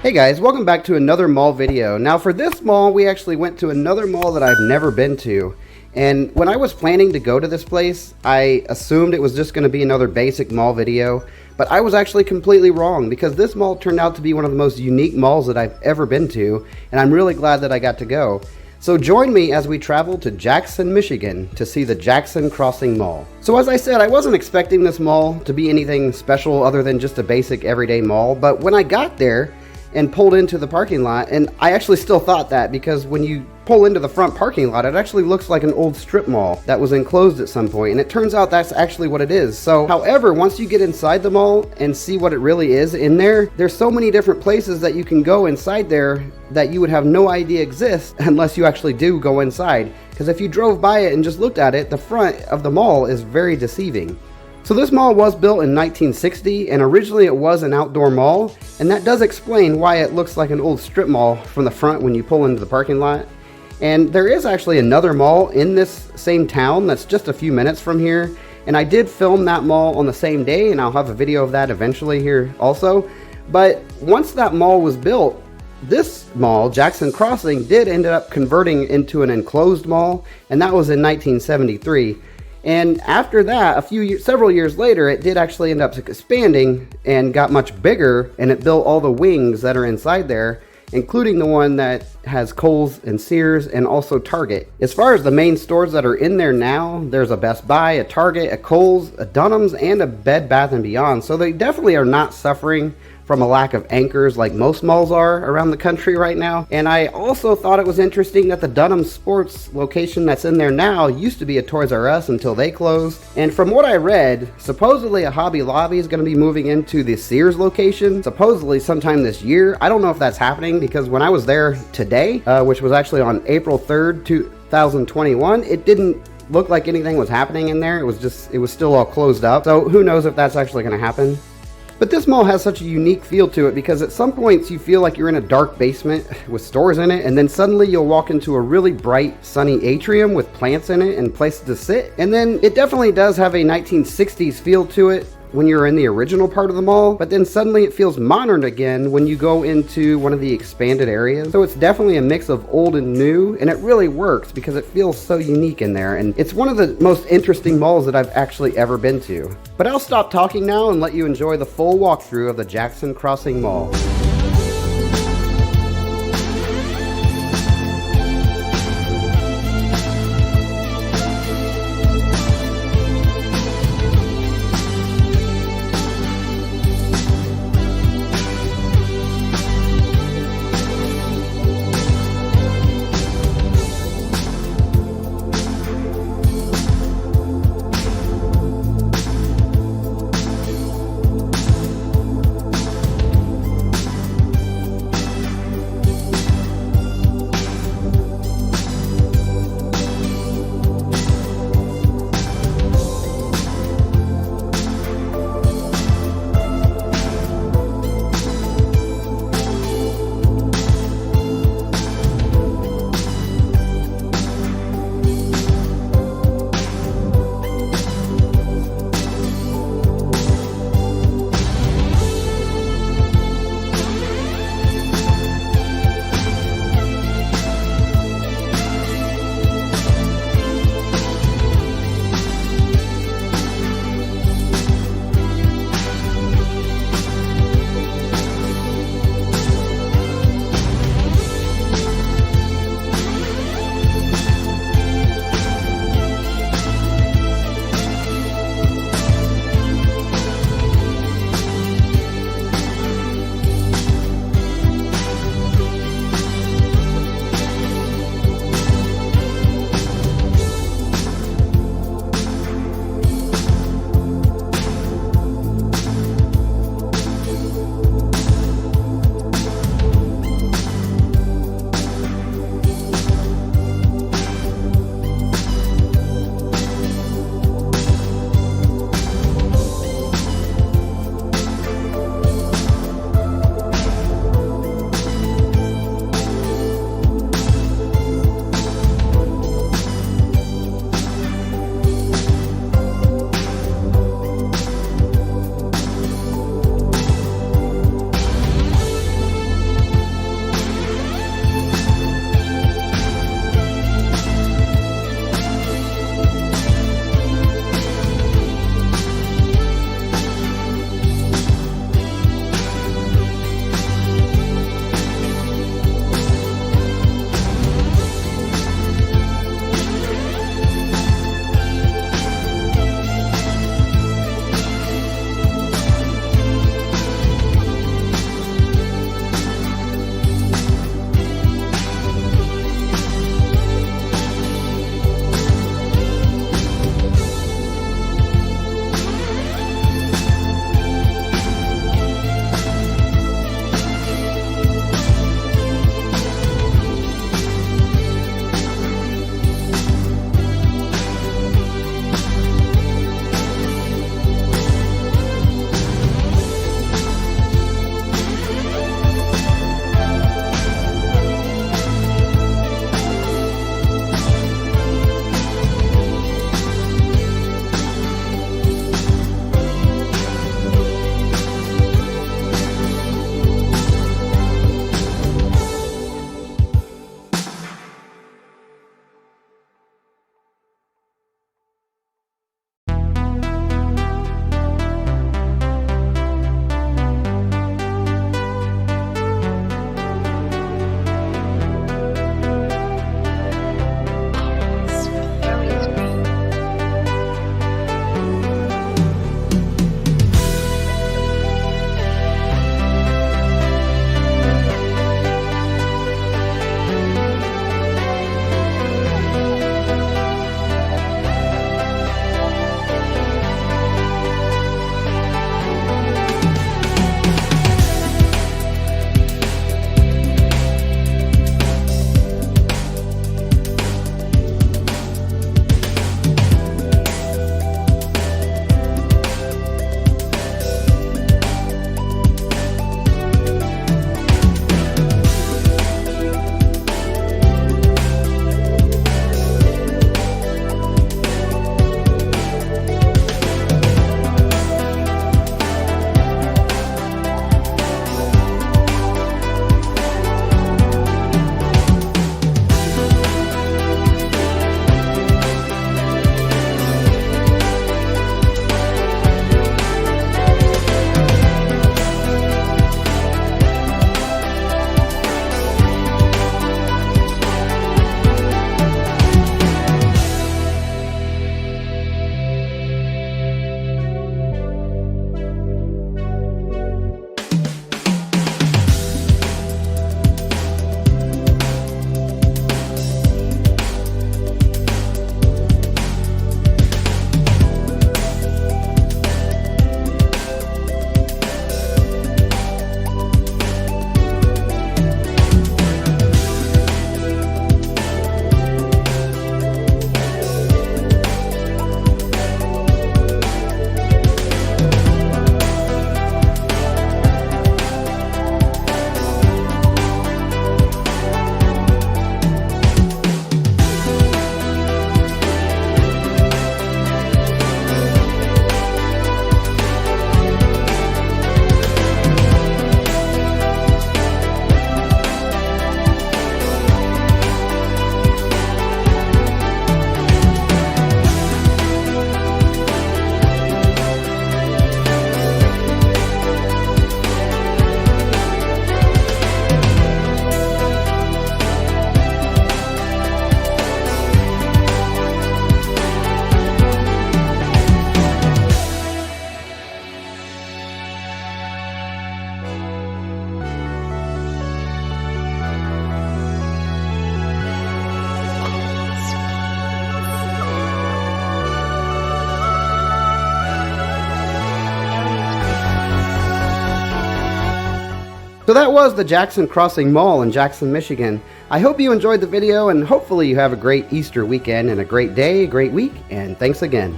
Hey guys, welcome back to another mall video. Now for this mall, we actually went to another mall that I've never been to. And when I was planning to go to this place, I assumed it was just going to be another basic mall video. But I was actually completely wrong because this mall turned out to be one of the most unique malls that I've ever been to. And I'm really glad that I got to go. So join me as we travel to Jackson, Michigan to see the Jackson Crossing Mall. So as I said, I wasn't expecting this mall to be anything special other than just a basic everyday mall. But when I got there and pulled into the parking lot, and I actually still thought that because when you pull into the front parking lot, it actually looks like an old strip mall that was enclosed at some point, and it turns out that's actually what it is. So however, once you get inside the mall and see what it really is in there, there's so many different places that you can go inside there that you would have no idea exist unless you actually do go inside, because if you drove by it and just looked at it, the front of the mall is very deceiving. So this mall was built in 1960, and originally it was an outdoor mall, and that does explain why it looks like an old strip mall from the front when you pull into the parking lot. And there is actually another mall in this same town that's just a few minutes from here, and I did film that mall on the same day, and I'll have a video of that eventually here also. But once that mall was built, this mall, Jackson Crossing, did end up converting into an enclosed mall, and that was in 1973. And after that, several years later, it did actually end up expanding and got much bigger, and it built all the wings that are inside there, including the one that has Kohl's and Sears and also Target. As far as the main stores that are in there now, there's a Best Buy, a Target, a Kohl's, a Dunham's, and a Bed Bath & Beyond. So they definitely are not suffering from a lack of anchors like most malls are around the country right now. And I also thought it was interesting that the Dunham Sports location that's in there now used to be a Toys R Us until they closed. And from what I read, supposedly a Hobby Lobby is going to be moving into the Sears location, supposedly sometime this year. I don't know if that's happening because when I was there today, which was actually on April 3rd, 2021, it didn't look like anything was happening in there. It was still all closed up. So who knows if that's actually going to happen. But this mall has such a unique feel to it because at some points you feel like you're in a dark basement with stores in it, and then suddenly you'll walk into a really bright, sunny atrium with plants in it and places to sit. And then it definitely does have a 1960s feel to it when you're in the original part of the mall, but then suddenly it feels modern again when you go into one of the expanded areas. So it's definitely a mix of old and new, and it really works because it feels so unique in there, and it's one of the most interesting malls that I've actually ever been to. But I'll stop talking now and let you enjoy the full walkthrough of the Jackson Crossing Mall. So that was the Jackson Crossing Mall in Jackson, Michigan. I hope you enjoyed the video, and hopefully you have a great Easter weekend and a great day, a great week, and thanks again.